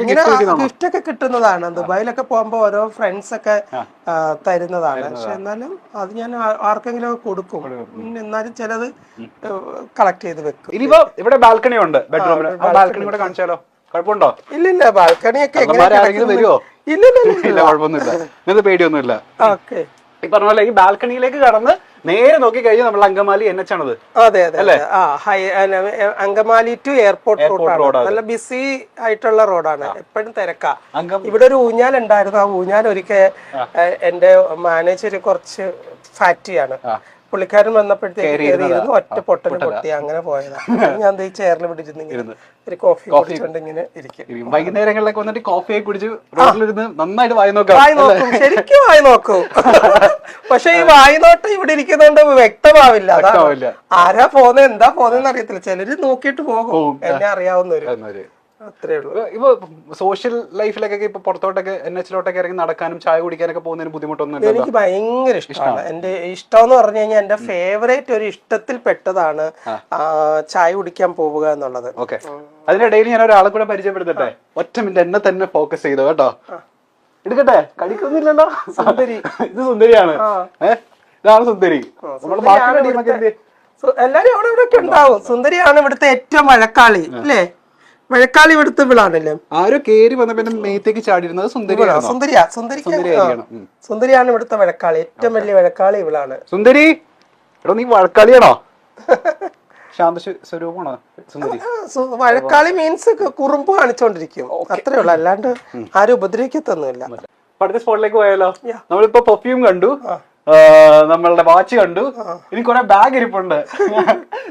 ഇങ്ങനെ ഗിഫ്റ്റ് ഒക്കെ കിട്ടുന്നതാണ്. ദുബായിലൊക്കെ പോകുമ്പോ ഓരോ ഫ്രണ്ട്സ് ഒക്കെ തരുന്നതാണ്. പക്ഷെ എന്നാലും അത് ഞാൻ ആർക്കെങ്കിലും കൊടുക്കും. എന്നാലും ചിലത് കളക്ട് ചെയ്ത് വെക്കും. ഇനിയിപ്പോ ഇവിടെ ബാൽക്കണി ഉണ്ട് ബെഡ്റൂമിൽ, ബാൽക്കണി കൂടെ കാണിച്ചാലോ? കുഴപ്പമുണ്ടോ? ഇല്ലില്ല, ബാൽക്കണിയൊക്കെ വരുമോ? ഇല്ല, കുഴപ്പമൊന്നുമില്ല. നിങ്ങൾക്ക് പേടിയൊന്നുമില്ല. ഓക്കെ. ഈ പറഞ്ഞ പോലെ ഈ ബാൽക്കണിയിലേക്ക് കടന്ന് നേരെ നോക്കി കഴിഞ്ഞാൽ നമ്മൾ അങ്കമാലി NH ആണത്. അതെ അതെ. അങ്കമാലി ടു എയർപോർട്ട് റോഡ് നല്ല ബിസി ആയിട്ടുള്ള റോഡാണ്. എപ്പോഴും തിരക്കാ. ഇവിടെ ഒരു ഊഞ്ഞാൽ ഉണ്ടായിരുന്നു. ആ ഊഞ്ഞാൽ ഒരിക്കൽ എന്റെ മാനേജർ കുറച്ച് ഫാറ്റിയാണ്, പുള്ളിക്കാരൻ വന്നപ്പോഴത്തേക്ക് ഒറ്റ പൊട്ടൽ പൊട്ടി അങ്ങനെ പോയതാ. ഞാൻ ചെയറിൽ പിടിച്ചിരുന്നെങ്കിൽ ഒരു കോഫി കുടിച്ചോണ്ട് ഇങ്ങനെ ഇരിക്കും. വൈകുന്നേരങ്ങളിലൊക്കെ വന്നിട്ട് കോഫിയെ കുടിച്ച് റോഡിലിരുന്ന് നന്നായിട്ട് വായി നോക്കും. ശരിക്കും വായി നോക്കും. പക്ഷെ ഈ വായിനോട്ടം ഇവിടെ ഇരിക്കുന്നോണ്ട് വ്യക്തമാവില്ല. ആരാ പോന്നെ എന്താ പോന്നെന്ന് അറിയത്തില്ല. ചിലര് നോക്കിയിട്ട് പോകും, എന്നെ അറിയാവുന്നവര്. അത്രേ ഉള്ളൂ. ഇപ്പൊ സോഷ്യൽ ലൈഫിലൊക്കെ ഇപ്പൊ പുറത്തോട്ടൊക്കെ NH-ലോട്ടൊക്കെ ഇറങ്ങി നടക്കാനും ചായ കുടിക്കാനൊക്കെ പോകുന്നതിന് ബുദ്ധിമുട്ടൊന്നും? എനിക്ക് ഭയങ്കര ഇഷ്ടമാണ്. എന്റെ ഇഷ്ടം എന്ന് പറഞ്ഞു കഴിഞ്ഞാൽ എന്റെ ഫേവറേറ്റ് ഒരു ഇഷ്ടത്തിൽ പെട്ടതാണ് ചായ കുടിക്കാൻ പോവുക എന്നുള്ളത്. ഓക്കെ. അതിനിടയിൽ ഞാൻ ഒരാളെ കൂടെ പരിചയപ്പെടുത്തട്ടെ. ഒറ്റ മിനിറ്റ് എന്നെ തന്നെ ഫോക്കസ് ചെയ്തോ കേട്ടോ. എടുക്കട്ടെ, കടിക്കൊന്നുമില്ലല്ലോ. സുന്ദരി. ഇത് സുന്ദരിയാണ്. ഇതാണ് സുന്ദരി. നമ്മള് ബാക്കിയുള്ള ടീമൊക്കെ എല്ലാരും അവിടെ ഇവിടെ ഒക്കെ ഉണ്ടാവും. സുന്ദരിയാണ് ഇവിടുത്തെ ഏറ്റവും വഴക്കാളി അല്ലേ? മഴക്കാലം ഇവിടുത്തെ വിളാണല്ലേ. ആരോ കേറി വന്നപ്പോ മേത്തേക്ക് ചാടിയിരുന്നത് സുന്ദരിയാണ് ഇവിടുത്തെ വഴക്കാളി. ഏറ്റവും വലിയ വഴക്കാളി ഇവളാണ്. സുന്ദരി, എടോ നീ വഴക്കാളിയാണോ? ശാന്ത സ്വരൂപമാണോ സുന്ദരി? വഴക്കാളി മീൻസ് കുറുമ്പ് കാണിച്ചോണ്ടിരിക്കും, അത്രേ ഉള്ളു. അല്ലാണ്ട് ആരും ഉപദ്രവിക്കത്തൊന്നുമില്ല. അടുത്ത സ്പോട്ടിലേക്ക് പോയാലോ? നമ്മളിപ്പോ പെർഫ്യൂം കണ്ടു, നമ്മളുടെ വാച്ച് കണ്ടു, ഇനി കുറെ ബാഗ് ഇരിപ്പുണ്ട്.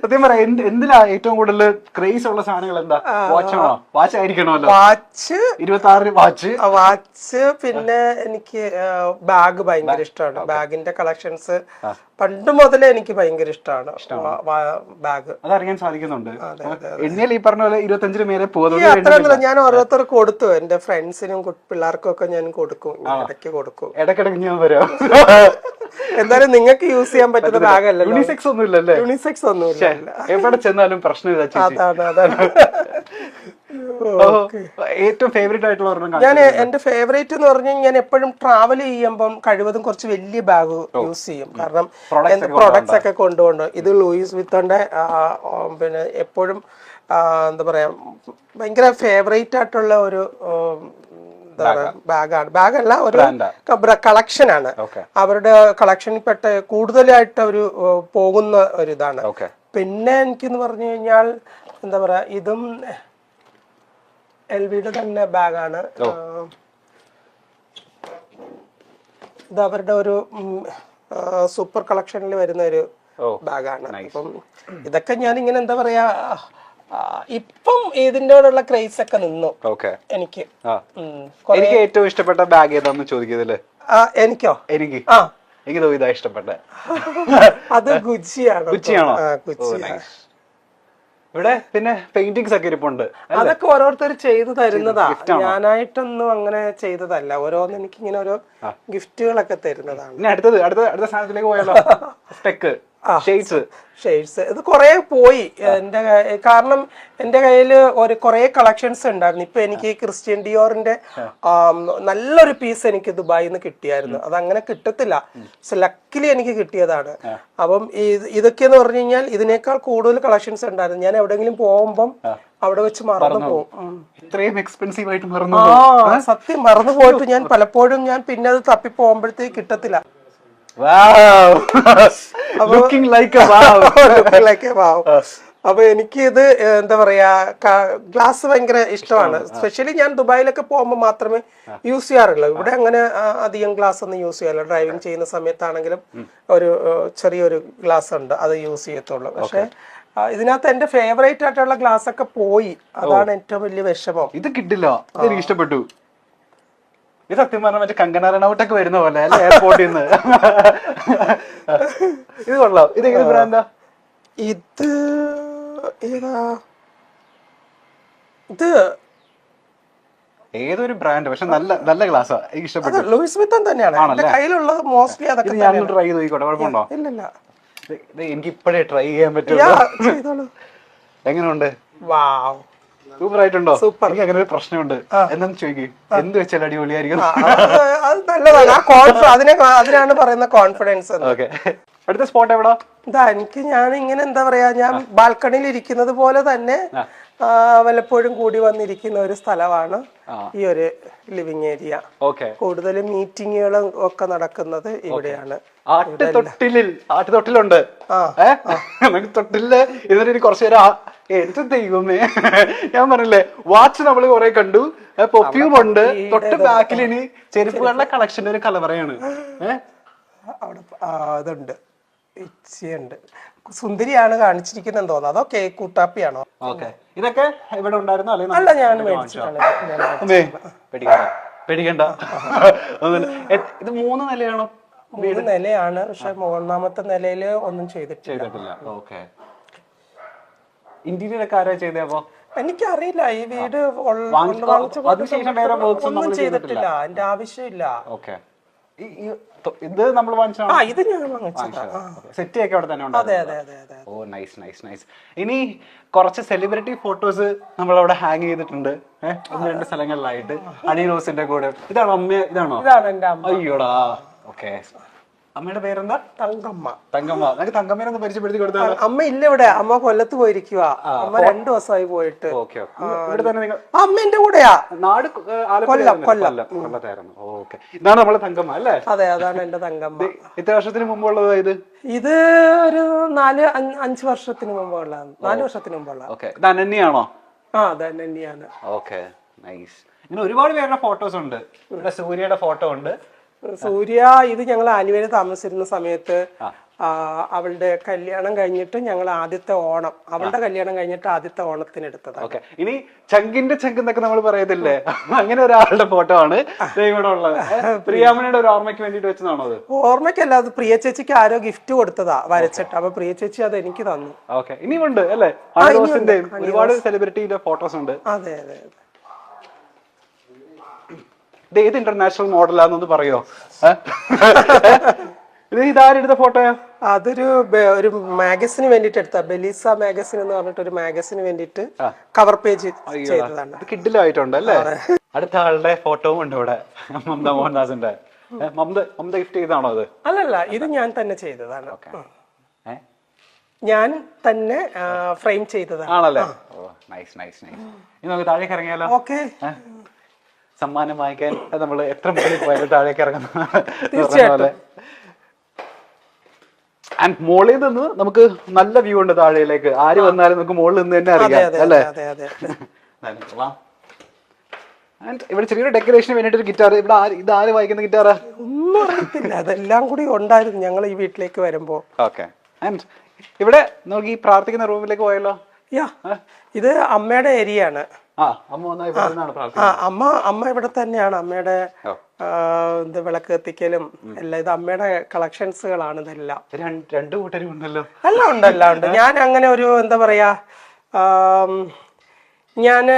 സത്യം പറയാ, എന്തിനാ ഏറ്റവും കൂടുതൽ ക്രേസ് ഉള്ള സാധനങ്ങൾ? എന്താ? വാച്ചാണോ? വാച്ച് ആയിരിക്കണമല്ലോ. Watch 26 watch. പിന്നെ എനിക്ക് ബാഗ് ഭയങ്കര ഇഷ്ടമാണ്. ബാഗിന്റെ കളക്ഷൻസ് പണ്ട് മുതലേ എനിക്ക് ഭയങ്കര ഇഷ്ടമാണ്. ബാഗ് അതറിയാൻ സാധിക്കുന്നുണ്ട്. എണ്ണിയാൽ ഈ പറഞ്ഞ പോലെ 25 മേലെ അത്രയല്ല, ഞാൻ ഓരോരുത്തർക്ക് കൊടുത്തു. എന്റെ ഫ്രണ്ട്സിനും പിള്ളേർക്കും ഒക്കെ ഞാൻ കൊടുക്കും, കൊടുക്കും. ഇടക്കിടക്ക് ഞാൻ വരാം. എന്തായാലും നിങ്ങൾക്ക് യൂസ് ചെയ്യാൻ പറ്റുന്ന ബാഗല്ല. യൂണിസെക്സ് ഒന്നും ഇല്ലല്ലേ? യൂണിസെക്സ് ഒന്നുമില്ല. എവിടെ ചെന്നാലും പ്രശ്നമില്ല. അതാണ്. ഏറ്റവും ഫേവറേറ്റ് ആയിട്ടുള്ള ഞാൻ എന്റെ ഫേവറേറ്റ് എന്ന് പറഞ്ഞാൽ ഞാൻ എപ്പോഴും ട്രാവൽ ചെയ്യുമ്പം കഴിവതും കുറച്ച് വലിയ ബാഗ് യൂസ് ചെയ്യും. കാരണം പ്രൊഡക്ട്സ് ഒക്കെ കൊണ്ടുപോകണം. ഇത് ലൂയിസ് വിത്തോന്റെ പിന്നെ എപ്പോഴും എന്താ പറയാ ഭയങ്കര ഫേവറേറ്റ് ആയിട്ടുള്ള ഒരു ബാഗാണ്. ബാഗല്ല, ഒരു കളക്ഷൻ ആണ്. അവരുടെ കളക്ഷനിൽ പെട്ട കൂടുതലായിട്ട് അവര് പോകുന്ന ഒരു ഇതാണ്. പിന്നെ എനിക്കെന്ന് പറഞ്ഞു കഴിഞ്ഞാൽ എന്താ പറയാ, ഇതും LVയുടെ തന്നെ ബാഗാണ്. ഇത് അവരുടെ ഒരു സൂപ്പർ കളക്ഷനിൽ വരുന്ന ഒരു ബാഗാണ്. അപ്പം ഇതൊക്കെ ഞാൻ ഇങ്ങനെ എന്താ പറയാ, ഇപ്പം ഇതിനോടുള്ള ക്രേസ് ഒക്കെ നിന്നു. എനിക്ക് ഏറ്റവും ഇഷ്ടപ്പെട്ട ബാഗ് ഏതാന്ന് ചോദിക്കുന്നല്ലേ? എനിക്കോ? എനിക്ക് ഇതാ ഇഷ്ടപ്പെട്ട. അത് ഗുച്ചിയാണോ? ഇവിടെ പിന്നെ പെയിന്റിങ്സ് ഒക്കെ ഇരിപ്പുണ്ട്. അതൊക്കെ ഓരോരുത്തർ ചെയ്തു തരുന്നതാ. ഞാനായിട്ടൊന്നും അങ്ങനെ ചെയ്തതല്ല. ഓരോന്ന് എനിക്ക് ഇങ്ങനെ ഓരോ ഗിഫ്റ്റുകളൊക്കെ തരുന്നതാണ്. അടുത്ത സാധനത്തിലേക്ക് പോയാലോ? സ്പെക്ക് ഷെയ്ഡ്സ് ഇത് കുറെ പോയി എന്റെ, കാരണം എന്റെ കയ്യിൽ കുറെ കളക്ഷൻസ് ഉണ്ടായിരുന്നു. ഇപ്പൊ എനിക്ക് ക്രിസ്ത്യൻ ഡിയോറിന്റെ നല്ലൊരു പീസ് എനിക്ക് ദുബായിൽ നിന്ന് കിട്ടിയായിരുന്നു. അതങ്ങനെ കിട്ടത്തില്ല, ലക്കിലി എനിക്ക് കിട്ടിയതാണ്. അപ്പം ഇതൊക്കെയെന്ന് പറഞ്ഞു കഴിഞ്ഞാൽ ഇതിനേക്കാൾ കൂടുതൽ കളക്ഷൻസ് ഉണ്ടായിരുന്നു. ഞാൻ എവിടെയെങ്കിലും പോകുമ്പം അവിടെ വെച്ച് മറന്നു പോകും. ഇത്രയും എക്സ്പെൻസീവ് ആയിട്ട് സത്യം മറന്നു പോയിട്ട് ഞാൻ പലപ്പോഴും പിന്നെ അത് തപ്പി പോകുമ്പോഴത്തേക്ക് കിട്ടത്തില്ല. അപ്പൊ എനിക്ക് ഇത് എന്താ പറയാ, ഗ്ലാസ് ഭയങ്കര ഇഷ്ടമാണ്. സ്പെഷ്യലി ഞാൻ ദുബായിലൊക്കെ പോകുമ്പോൾ മാത്രമേ യൂസ് ചെയ്യാറുള്ളൂ. ഇവിടെ അങ്ങനെ അധികം ഗ്ലാസ് ഒന്നും യൂസ് ചെയ്യാറില്ല. ഡ്രൈവിംഗ് ചെയ്യുന്ന സമയത്താണെങ്കിലും ഒരു ചെറിയൊരു ഗ്ലാസ് ഉണ്ട്, അത് യൂസ് ചെയ്യത്തുള്ളൂ. പക്ഷെ ഇതിനകത്ത് എന്റെ ഫേവറേറ്റ് ആയിട്ടുള്ള ഗ്ലാസ് ഒക്കെ പോയി. അതാണ് ഏറ്റവും വലിയ വിഷമം. ഇത് കിട്ടില്ല. എനിക്ക് ഇഷ്ടപ്പെട്ടു. ഇത് സത്യം പറഞ്ഞാൽ മറ്റേ കങ്കണ റണൗട്ടൊക്കെ വരുന്ന പോലെ അല്ലെ, എയർപോർട്ടിൽ നിന്ന്. ഇത് കൊള്ളാം. ഇത് ഏത് ബ്രാൻഡാ? ഇത് ഏതൊരു ബ്രാൻഡ്, പക്ഷെ നല്ല ഗ്ലാസ്സാ. എനിക്ക് ഇഷ്ടപ്പെട്ടു. ലൂയിസ് വിത്തൺ തന്നെയാണ് എന്റെ കയ്യിലുള്ളത് മോസ്റ്റ്ലി. അതൊക്കെ ഞാൻ ട്രൈ ചെയ്ത് നോക്കിക്കോട്ടെ, കുഴപ്പമുണ്ടോ? ഇല്ല, എനിക്ക് ഇപ്പോഴേ ട്രൈ ചെയ്യാൻ പറ്റുള്ളൂ. എങ്ങനെയുണ്ട്? വാവ്, സൂപ്പർ ആയിട്ടുണ്ടോ? സൂപ്പർ. എനിക്ക് അങ്ങനെ ഒരു പ്രശ്നമുണ്ട്. എന്താന്ന് ചോദിക്കും, എന്ത് വെച്ചാൽ അടിപൊളിയായിരിക്കും. അത് നല്ലതാണ്. അതിനാണ് പറയുന്ന കോൺഫിഡൻസ്. ഓക്കെ, അടുത്ത സ്പോട്ട് എവിടാ? ഞാൻ ഇങ്ങനെ എന്താ പറയാ, ഞാൻ ബാൽക്കണിയിൽ ഇരിക്കുന്നത് പോലെ തന്നെ വല്ലപ്പോഴും കൂടി വന്നിരിക്കുന്ന ഒരു സ്ഥലമാണ് ഈ ഒരു ലിവിങ് ഏരിയ. കൂടുതലും മീറ്റിങ്ങുകളും ഒക്കെ നടക്കുന്നത് ഇവിടെയാണ്. ആട്ടുതൊട്ടിലുണ്ട്. തൊട്ടില് ഇതിന് കുറച്ചു നേരം എന്ത് ദൈവമേ, ഞാൻ പറഞ്ഞില്ലേ വാച്ച് നമ്മൾ കുറെ കണ്ടു, പെർഫ്യൂം ഉണ്ട്, തൊട്ട് ബാക്കിൽ ഇനി ചെരുപ്പുകളുടെ കളക്ഷന്റെ ഒരു കലവറയാണ്. അവിടെ അതുണ്ട്, ഇച്ചയുണ്ട്. സുന്ദരിയാണ് കാണിച്ചിരിക്കുന്നത് തോന്നുന്നു. അതോ കേക്ക് കൂട്ടാപ്പിയാണോ? ഇതൊക്കെ ഇവിടെ ഉണ്ടായിരുന്നു? അല്ല, ഞാൻ മേടിച്ചതാണ്. പേടിക്കണ്ട. ഇത് 3 നിലയാണോ? 3 നിലയാണ്. പക്ഷെ 3ാമത്തെ നിലയില് ഒന്നും ചെയ്തിട്ടില്ല. ഓക്കെ, ഇന്റീരിയർ ഒക്കെ ആരാ ചെയ്തപ്പോ? എനിക്കറിയില്ല. ഈ വീട് ഒന്നും ചെയ്തിട്ടില്ല, അതിന്റെ ആവശ്യമില്ല. ഇത് നമ്മൾ ഇത് ഞാൻ വാങ്ങിച്ചതാ. സെറ്റ് ഒക്കെ അവിടെ തന്നെ ഉണ്ട്. അതെ അതെ അതെ അതെ. ഓ നൈസ് നൈസ് നൈസ്. ഇനി കുറച്ച് സെലിബ്രിറ്റി ഫോട്ടോസ് നമ്മൾ അവിടെ ഹാങ് ചെയ്തിട്ടുണ്ട് 1-2 സ്ഥലങ്ങളിലായിട്ട്. അണി റോസിന്റെ കൂടെ. ഇതാണോ അമ്മ? ഇതാണോ? ഇതാണ് എന്റെ അമ്മ. അയ്യോടാ. ഓക്കെ, അമ്മയുടെ പേരെന്താ? തങ്കമ്മ. തങ്കമ്മ. നമുക്ക് തങ്കമ്മേനെ ഒന്ന് പരിചയപ്പെടുത്തി കൊടുത്താൽ? അമ്മ ഇല്ല ഇവിടെ. അമ്മ കൊല്ലത്ത് പോയിരിക്കുക. അമ്മ 2 ദിവസമായി പോയിട്ട്. ഇവിടെ തന്നെ നിങ്ങൾ? അമ്മ എന്റെ കൂടെയാ. നാട് കൊല്ലത്തായിരുന്നു. ഓക്കെ, ഇതാണ് നമ്മളെ തങ്കമ്മ അല്ലേ? അതെ, അതാണ് എന്റെ തങ്കമ്മ. എത്ര വർഷത്തിന് മുമ്പുള്ളത് ഇത്? ഇത് ഒരു 4-5 വർഷത്തിന് മുമ്പുള്ളതാണ്. 4 വർഷത്തിന് മുമ്പുള്ള. ഓക്കെ, ഇത് അനന്യാണോ? അത് തന്നെയാണ്. Okay, nice. ഇങ്ങനെ ഒരുപാട് പേരുടെ ഫോട്ടോസ് ഉണ്ട്. ഇവിടെ സൂര്യയുടെ ഫോട്ടോ ഉണ്ട്. സൂര്യ ഇത് ഞങ്ങൾ ആലുവയിൽ താമസിച്ചിരുന്ന സമയത്ത് അവളുടെ കല്യാണം കഴിഞ്ഞിട്ട് ഞങ്ങൾ ആദ്യത്തെ ഓണം, അവളുടെ കല്യാണം കഴിഞ്ഞിട്ട് ആദ്യത്തെ ഓണത്തിന് എടുത്തതാണ്. ഇനി ചങ്കിന്റെ ചങ്ക് എന്നൊക്കെ നമ്മൾ പറയത്തില്ലേ, അങ്ങനെ ഒരാളുടെ ഫോട്ടോ ആണ് ഇവിടെ ഉള്ളത്. പ്രിയാമണിയുടെ ഒരു ഓർമ്മയ്ക്ക് വേണ്ടിട്ട് വെച്ചതാണോ അത്? ഓർമ്മയ്ക്കല്ല, അത് പ്രിയ ചേച്ചിക്ക് ആരോ ഗിഫ്റ്റ് കൊടുത്തതാ വരച്ചിട്ട്. അപ്പൊ പ്രിയ ചേച്ചി അത് എനിക്ക് തന്നു. ഓക്കെ, ഇനിയുണ്ട് അല്ലേ? ഒരുപാട് സെലിബ്രിറ്റിയുടെ ഫോട്ടോസ് ഉണ്ട്. അതെ അതെ അതെ. ഇത് ഏത് ഇന്റർനാഷണൽ മോഡലാന്നൊന്ന് പറയോ? ഇത് ഇതാരെടുത്ത ഫോട്ടോയാ? ഒരു മാഗസിന് വേണ്ടിട്ട് എടുത്ത, ബെലീസ മാഗസിൻ എന്ന് പറഞ്ഞിട്ട് ഒരു മാഗസിന് വേണ്ടിട്ട് കവർ പേജ് ചെയ്തതാണ്. കിഡിലായിട്ടുണ്ട് അല്ലേ? അടുത്ത ആളുടെ ഫോട്ടോവും ഉണ്ട് ഇവിടെ, മമത മോഹൻദാസിന്റെ. മമത ഗിഫ്റ്റ് ചെയ്താണോ അത്? അല്ലല്ല, ഇത് ഞാൻ തന്നെ ചെയ്തതാണ്. ഞാൻ തന്നെ ഫ്രെയിം ചെയ്തതാണ്. ആണല്ലേ? Nice nice nice. ഇനി നമുക്ക് താഴേക്ക് ഇറങ്ങിയാലോ? ഓക്കെ. സമ്മാനം വാങ്ങിക്കാൻ നമ്മൾ എത്ര മുകളിൽ പോയാലും താഴേക്ക് ഇറങ്ങുന്ന. തീർച്ചയായിട്ടും. ആൻഡ് മുകളിൽ നിന്ന് നമുക്ക് നല്ല വ്യൂ ഉണ്ട് താഴേലേക്ക്. ആര് വന്നാലും നമുക്ക് മുകളിൽ നിന്ന് തന്നെ അറിയാം അല്ലേ? ആൻഡ് ഇവിടെ ചെറിയൊരു ഡെക്കറേഷന് വേണ്ടിട്ട് ഒരു ഗിറ്റാർ. ഇവിടെ ഇത് ആര് വായിക്കുന്ന ഗിറ്റാറാ? ഒന്നും അറിയത്തില്ല, അതെല്ലാം കൂടി ഉണ്ടായിരുന്നു ഞങ്ങൾ ഈ വീട്ടിലേക്ക് വരുമ്പോ. ഓക്കെ, ആൻഡ് ഇവിടെ നമുക്ക് ഈ പ്രാർത്ഥിക്കുന്ന റൂമിലേക്ക് പോയല്ലോ. ഇത് അമ്മയുടെ ഏരിയ ആണ്. അമ്മ ഇവിടെ തന്നെയാണ്. അമ്മയുടെ വിളക്ക് കത്തിക്കലും എല്ലാം ഇത് അമ്മയുടെ കളക്ഷൻസുകളാണ്. ഇതെല്ലാം 2 കൂട്ടരും ഉണ്ടല്ലോ. എല്ലാം ഉണ്ട്. ഞാൻ അങ്ങനെ ഒരു എന്താ പറയാ, ഞാന്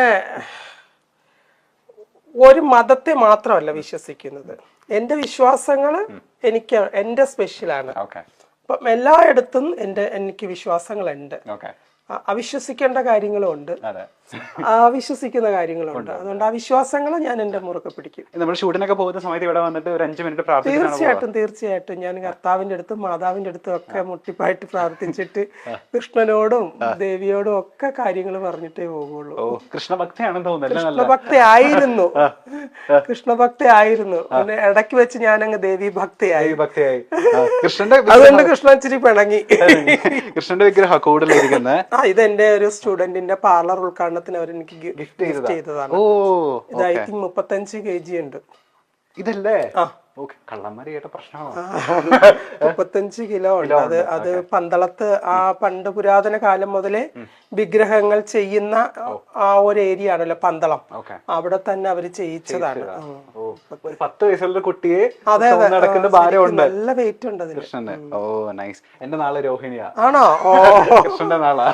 ഒരു മതത്തെ മാത്രമല്ല വിശ്വസിക്കുന്നത്. എന്റെ വിശ്വാസങ്ങള് എന്റെ സ്പെഷ്യലാണ്. അപ്പം എല്ലായിടത്തും എനിക്ക് വിശ്വാസങ്ങളുണ്ട്. അവിശ്വസിക്കേണ്ട കാര്യങ്ങളും ഉണ്ട്, അവിശ്വസിക്കുന്ന കാര്യങ്ങളും ഉണ്ട്. അതുകൊണ്ട് ആ വിശ്വാസങ്ങൾ ഞാൻ എന്റെ മുറുക്കെ പിടിക്കും. നമ്മൾ ഷൂട്ടിനൊക്കെ പോകുന്ന സമയത്ത് ഇവിടെ വന്നിട്ട് ഒരു 5 മിനിറ്റ് തീർച്ചയായിട്ടും ഞാൻ കർത്താവിന്റെ അടുത്തും മാതാവിന്റെ അടുത്തും ഒക്കെ മുട്ടിപ്പായിട്ട് പ്രാർത്ഥിച്ചിട്ട് കൃഷ്ണനോടും ദേവിയോടും ഒക്കെ കാര്യങ്ങൾ പറഞ്ഞിട്ടേ പോകുള്ളൂ. കൃഷ്ണഭക്തിയാണെന്ന് തോന്നുന്നു. കൃഷ്ണഭക്തി ആയിരുന്നു. പിന്നെ ഇടയ്ക്ക് വെച്ച് ഞാൻ അങ്ങ് ദേവി ഭക്തിയായി. അതുകൊണ്ട് കൃഷ്ണൻ ഇച്ചിരി പിണങ്ങി. കൃഷ്ണന്റെ വിഗ്രഹം കൂടുതലിരിക്കുന്നത്. ഇത് എന്റെ ഒരു സ്റ്റുഡന്റിന്റെ പാർലർ ഉദ്ഘാടനത്തിന് അവർ എനിക്ക് ഗിഫ്റ്റ് ചെയ്തതാണ്. ഇത് ഐ തിങ്ക് 35 kg ഉണ്ട്. ഇതല്ലേ? കള്ളന്മാരി കേട്ട പ്രശ്നമാണോ? 35 കിലോ ഉണ്ട്. അത് പന്തളത്ത് ആ പണ്ട് പുരാതന കാലം മുതലേ വിഗ്രഹങ്ങൾ ചെയ്യുന്ന ആ ഒരു ഏരിയ ആണല്ലോ പന്തളം. അവിടെ തന്നെ അവര് ചെയ്യിച്ചതാണ്. 10 വയസ്സുള്ള കുട്ടിയെ നടക്കുന്ന ഭാരമുണ്ട്. നല്ല വെയിറ്റ് ഉണ്ട് അതിന്. കൃഷ്ണന്റെ. ഓ നൈസ്. എന്റെ നാളെ രോഹിണിയാ. ആണോ? കൃഷ്ണന്റെ നാളാ.